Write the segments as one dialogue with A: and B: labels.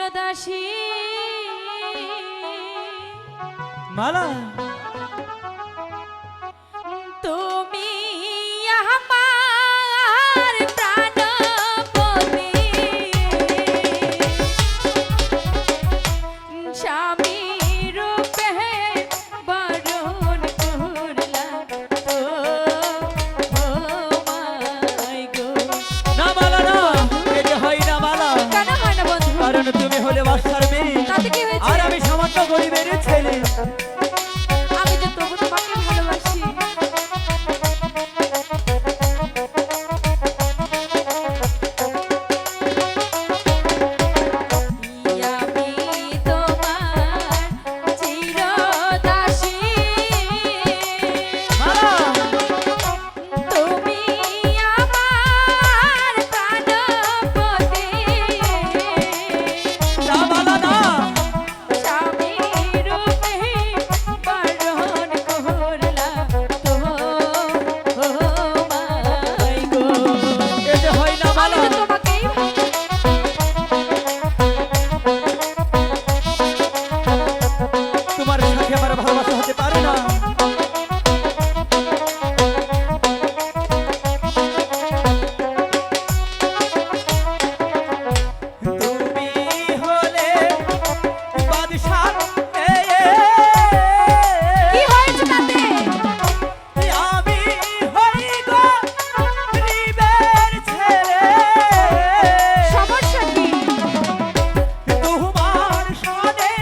A: চিরদাসী
B: মালা
A: তুমি আমার প্রাণপতি স্বামী রূপে বরণ করলা ও মাই গো।
B: না মালা না, এটা হয় না মালা।
A: কেন হয় না বন্ধু?
B: কারণ তুমি হলে বাদশার মেয়ে,
A: তাতে কি হয়েছে?
B: আর আমি সামান্য গরিবের ছেলে।
A: আমি যে তবু তোমাকে ভালোবাসি। আমি তোমার চিরদাসী
B: মালা
A: তুমি আমার প্রাণপতি
B: না মালা না,
A: স্বামী রূপে বরণ করলা তো ও মাই গো।
B: এটা হয় না
A: আমি
B: মালা।
A: তো তোমাকেই
B: তোমার সাথে আমার ভালোবাসা হতে পারে না। তুমি হলে বাদশার মেয়ে,
A: কি হয়েছে তাতে?
B: আমি হই গরিবের ছেলে।
A: সমস্যা কি?
B: তোমার সনে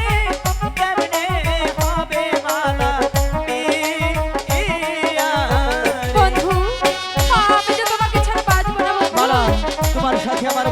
B: কেমনে হবে মালা বিয়া?
A: বন্ধু আমি তো তোমাকে ছাড়া বাঁচবো না বন্ধু।
B: মালা, তোমার সাথে আমার